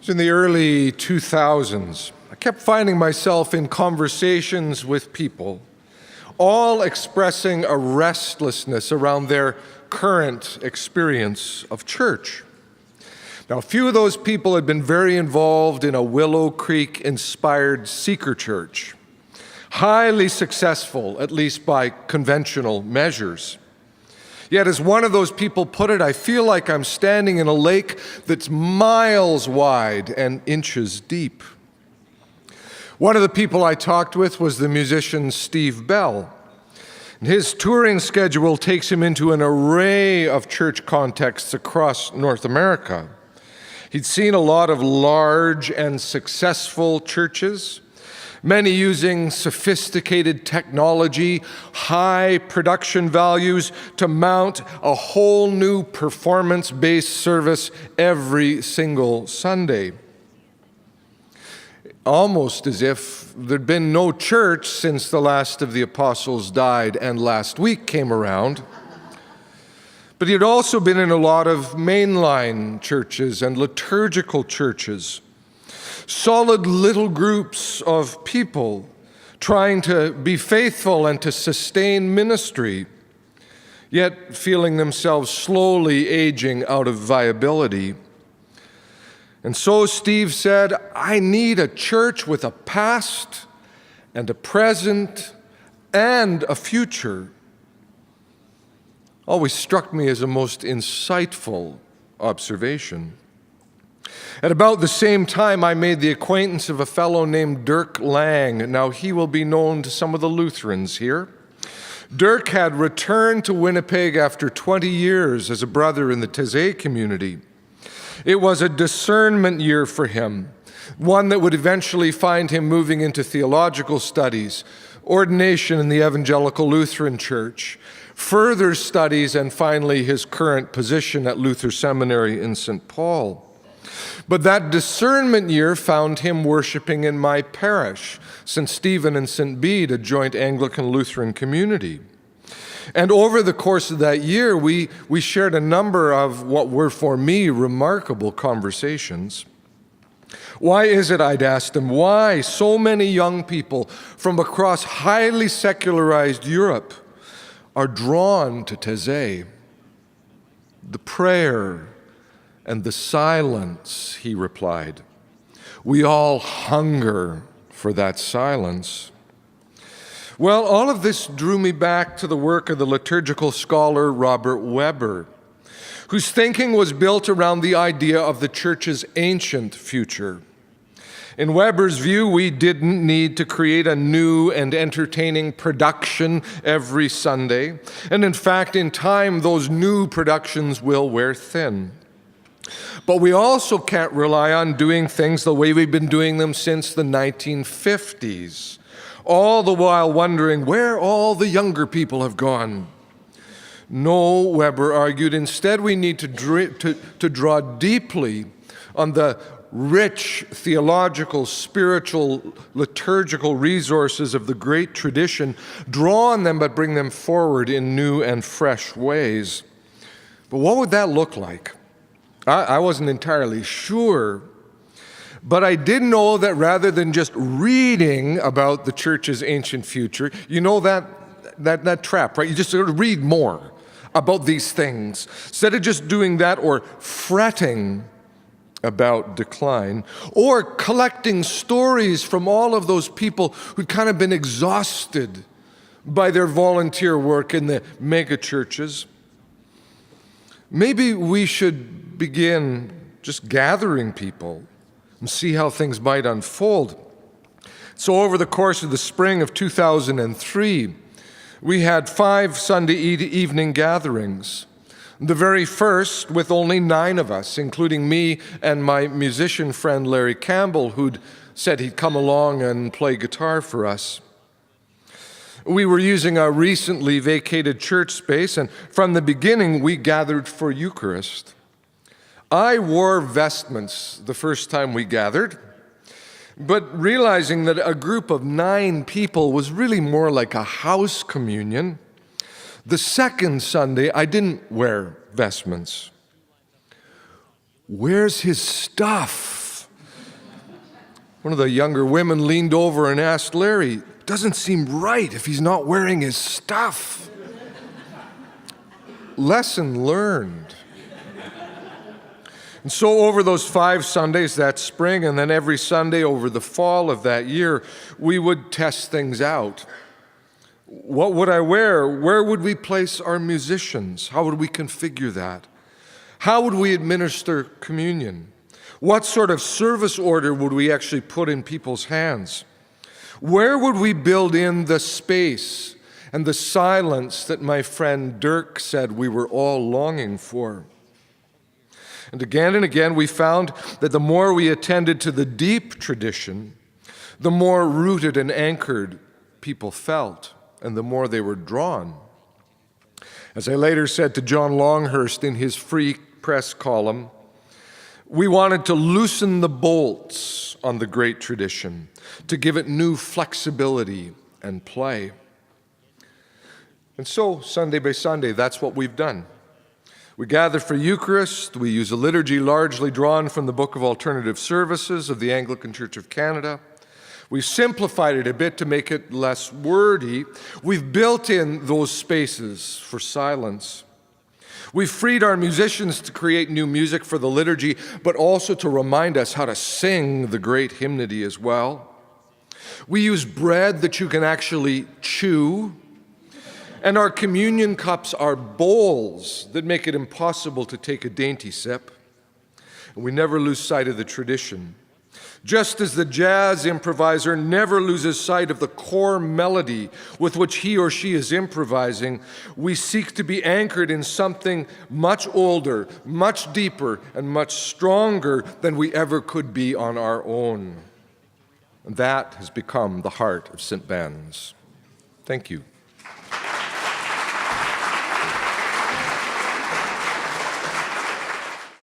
In the early 2000s, I kept finding myself in conversations with people, all expressing a restlessness around their current experience of church. Now, a few of those people had been very involved in a Willow Creek-inspired seeker church, highly successful, at least by conventional measures. Yet, as one of those people put it, I feel like I'm standing in a lake that's miles wide and inches deep. One of the people I talked with was the musician Steve Bell. His touring schedule takes him into an array of church contexts across North America. He'd seen a lot of large and successful churches, many using sophisticated technology, high production values to mount a whole new performance-based service every single Sunday. Almost as if there'd been no church since the last of the apostles died and last week came around. But he'd also been in a lot of mainline churches and liturgical churches. Solid little groups of people trying to be faithful and to sustain ministry, yet feeling themselves slowly aging out of viability. And so Steve said, I need a church with a past and a present and a future. Always struck me as a most insightful observation. At about the same time, I made the acquaintance of a fellow named Dirk Lang. Now, he will be known to some of the Lutherans here. Dirk had returned to Winnipeg after 20 years as a brother in the Taizé community. It was a discernment year for him, one that would eventually find him moving into theological studies, ordination in the Evangelical Lutheran Church, further studies, and finally his current position at Luther Seminary in St. Paul. But that discernment year found him worshiping in my parish, St. Stephen and St. Bede, a joint Anglican-Lutheran community. And over the course of that year, we shared a number of what were for me remarkable conversations. Why is it, I'd asked him, why so many young people from across highly secularized Europe are drawn to Taizé? The prayer and the silence, he replied. We all hunger for that silence. Well, all of this drew me back to the work of the liturgical scholar Robert Weber, whose thinking was built around the idea of the church's ancient future. In Weber's view, we didn't need to create a new and entertaining production every Sunday. And in fact, in time, those new productions will wear thin. But we also can't rely on doing things the way we've been doing them since the 1950s, all the while wondering where all the younger people have gone. No, Weber argued, instead we need to draw deeply on the rich theological, spiritual, liturgical resources of the great tradition, draw on them but bring them forward in new and fresh ways. But what would that look like? I wasn't entirely sure, but I did know that rather than just reading about the church's ancient future, you know that trap, right? You just sort of read more about these things. Instead of just doing that or fretting about decline, or collecting stories from all of those people who'd kind of been exhausted by their volunteer work in the mega churches, maybe we should begin just gathering people and see how things might unfold. So over the course of the spring of 2003, we had 5 Sunday evening gatherings. The very first with only 9 of us, including me and my musician friend Larry Campbell, who'd said he'd come along and play guitar for us. We were using a recently vacated church space, and from the beginning, we gathered for Eucharist. I wore vestments the first time we gathered, but realizing that a group of 9 people was really more like a house communion, the second Sunday, I didn't wear vestments. Where's his stuff? One of the younger women leaned over and asked Larry, "Doesn't seem right if he's not wearing his stuff." Lesson learned. And so over those 5 Sundays that spring, and then every Sunday over the fall of that year, we would test things out. What would I wear? Where would we place our musicians? How would we configure that? How would we administer communion? What sort of service order would we actually put in people's hands? Where would we build in the space and the silence that my friend Dirk said we were all longing for? And again, we found that the more we attended to the deep tradition, the more rooted and anchored people felt, and the more they were drawn. As I later said to John Longhurst in his Free Press column, we wanted to loosen the bolts on the great tradition, to give it new flexibility and play. And so, Sunday by Sunday, that's what we've done. We gather for Eucharist. We use a liturgy largely drawn from the Book of Alternative Services of the Anglican Church of Canada. We've simplified it a bit to make it less wordy. We've built in those spaces for silence. We've freed our musicians to create new music for the liturgy, but also to remind us how to sing the great hymnody as well. We use bread that you can actually chew. And our communion cups are bowls that make it impossible to take a dainty sip. And we never lose sight of the tradition. Just as the jazz improviser never loses sight of the core melody with which he or she is improvising, we seek to be anchored in something much older, much deeper, and much stronger than we ever could be on our own. And that has become the heart of St. Ben's. Thank you.